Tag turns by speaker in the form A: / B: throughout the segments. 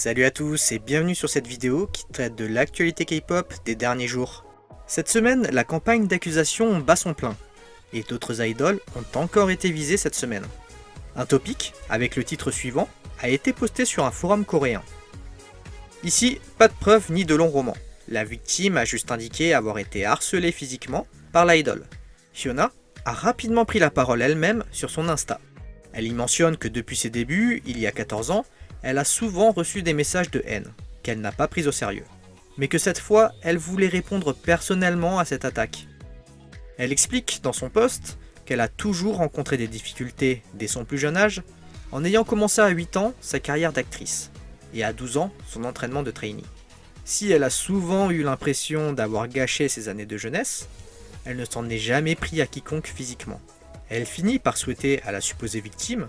A: Salut à tous et bienvenue sur cette vidéo qui traite de l'actualité K-pop des derniers jours. Cette semaine, la campagne d'accusation bat son plein, et d'autres idoles ont encore été visées cette semaine. Un topic, avec le titre suivant, a été posté sur un forum coréen. Ici, pas de preuves ni de long roman. La victime a juste indiqué avoir été harcelée physiquement par l'idole. Hyuna a rapidement pris la parole elle-même sur son Insta. Elle y mentionne que depuis ses débuts, il y a 14 ans, elle a souvent reçu des messages de haine, qu'elle n'a pas pris au sérieux. Mais que cette fois, elle voulait répondre personnellement à cette attaque. Elle explique dans son post qu'elle a toujours rencontré des difficultés dès son plus jeune âge, en ayant commencé à 8 ans sa carrière d'actrice, et à 12 ans son entraînement de trainee. Si elle a souvent eu l'impression d'avoir gâché ses années de jeunesse, elle ne s'en est jamais pris à quiconque physiquement. Elle finit par souhaiter à la supposée victime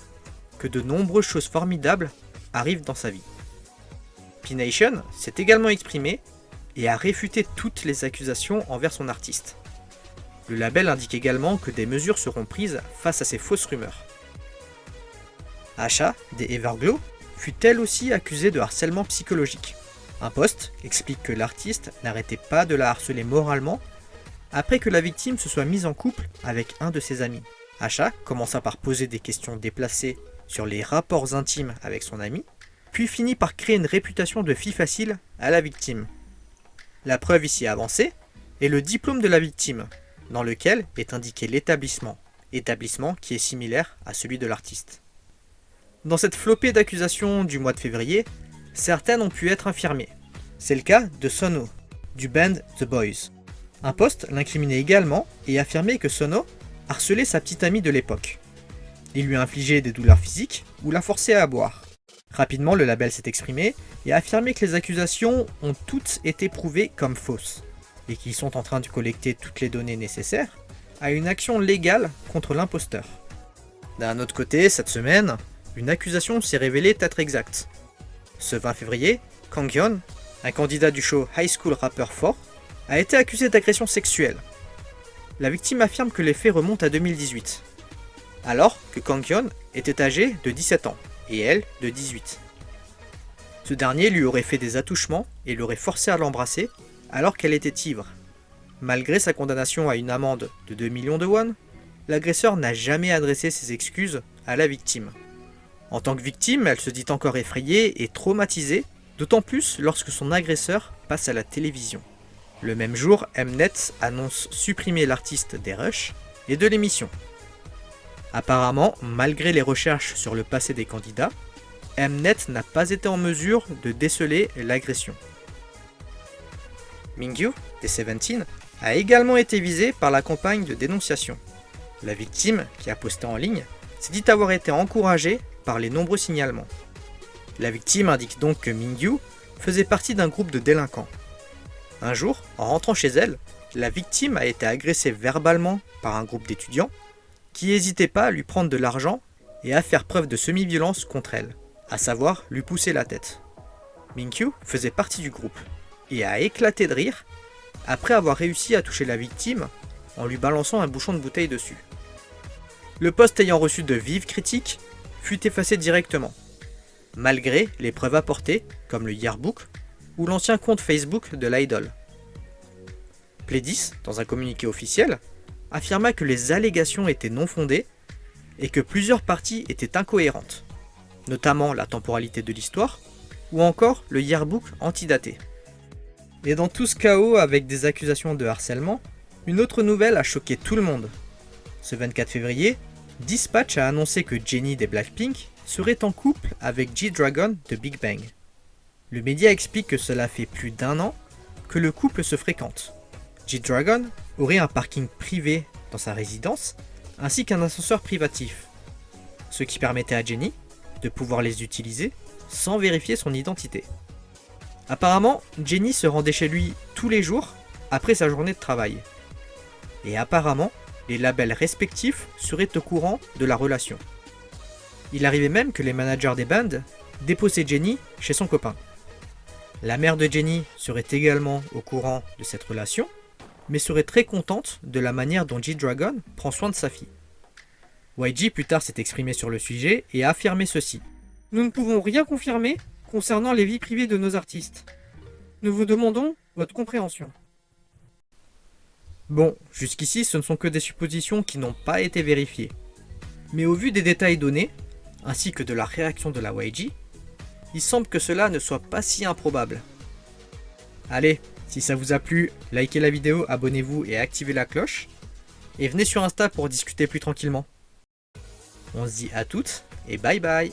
A: que de nombreuses choses formidables arrivent dans sa vie. P-Nation s'est également exprimé et a réfuté toutes les accusations envers son artiste. Le label indique également que des mesures seront prises face à ces fausses rumeurs. Asha, des Everglow, fut elle aussi accusée de harcèlement psychologique. Un post explique que l'artiste n'arrêtait pas de la harceler moralement après que la victime se soit mise en couple avec un de ses amis. Asha commença par poser des questions déplacées sur les rapports intimes avec son ami, puis finit par créer une réputation de fille facile à la victime. La preuve ici avancée est le diplôme de la victime, dans lequel est indiqué l'établissement qui est similaire à celui de l'artiste. Dans cette flopée d'accusations du mois de février, certaines ont pu être infirmées. C'est le cas de Sono, du band The Boys. Un post l'incriminait également et affirmait que Sono harcelait sa petite amie de l'époque. Il lui infligeait des douleurs physiques ou la forçait à boire. Rapidement, le label s'est exprimé et a affirmé que les accusations ont toutes été prouvées comme fausses et qu'ils sont en train de collecter toutes les données nécessaires à une action légale contre l'imposteur. D'un autre côté, cette semaine, une accusation s'est révélée être exacte. Ce 20 février, Kang Hyun, un candidat du show High School Rapper 4, a été accusé d'agression sexuelle. La victime affirme que les faits remontent à 2018, alors que Kang Hyun était âgé de 17 ans et elle de 18. Ce dernier lui aurait fait des attouchements et l'aurait forcé à l'embrasser alors qu'elle était ivre. Malgré sa condamnation à une amende de 2 millions de won, l'agresseur n'a jamais adressé ses excuses à la victime. En tant que victime, elle se dit encore effrayée et traumatisée, d'autant plus lorsque son agresseur passe à la télévision. Le même jour, Mnet annonce supprimer l'artiste des Rush et de l'émission. Apparemment, malgré les recherches sur le passé des candidats, Mnet n'a pas été en mesure de déceler l'agression. Mingyu, des Seventeen, a également été visé par la campagne de dénonciation. La victime, qui a posté en ligne, s'est dit avoir été encouragée par les nombreux signalements. La victime indique donc que Mingyu faisait partie d'un groupe de délinquants. Un jour, en rentrant chez elle, la victime a été agressée verbalement par un groupe d'étudiants qui n'hésitaient pas à lui prendre de l'argent et à faire preuve de semi-violence contre elle, à savoir lui pousser la tête. Mingyu faisait partie du groupe et a éclaté de rire après avoir réussi à toucher la victime en lui balançant un bouchon de bouteille dessus. Le post ayant reçu de vives critiques fut effacé directement, malgré les preuves apportées comme le yearbook ou l'ancien compte Facebook de l'idol. Pledis, dans un communiqué officiel, affirma que les allégations étaient non fondées et que plusieurs parties étaient incohérentes, notamment la temporalité de l'histoire ou encore le yearbook antidaté. Et dans tout ce chaos avec des accusations de harcèlement, une autre nouvelle a choqué tout le monde. Ce 24 février, Dispatch a annoncé que Jennie des Blackpink serait en couple avec G-Dragon de Big Bang. Le média explique que cela fait plus d'1 an que le couple se fréquente. G-Dragon aurait un parking privé dans sa résidence ainsi qu'un ascenseur privatif, ce qui permettait à Jennie de pouvoir les utiliser sans vérifier son identité. Apparemment, Jennie se rendait chez lui tous les jours après sa journée de travail. Et apparemment, les labels respectifs seraient au courant de la relation. Il arrivait même que les managers des bands déposaient Jennie chez son copain. La mère de Jennie serait également au courant de cette relation, mais serait très contente de la manière dont G-Dragon prend soin de sa fille. YG plus tard s'est exprimé sur le sujet et a affirmé ceci. Nous ne pouvons rien confirmer concernant les vies privées de nos artistes. Nous vous demandons votre compréhension. Bon, jusqu'ici ce ne sont que des suppositions qui n'ont pas été vérifiées. Mais au vu des détails donnés, ainsi que de la réaction de la YG, il semble que cela ne soit pas si improbable. Allez, si ça vous a plu, likez la vidéo, abonnez-vous et activez la cloche. Et venez sur Insta pour discuter plus tranquillement. On se dit à toutes et bye bye.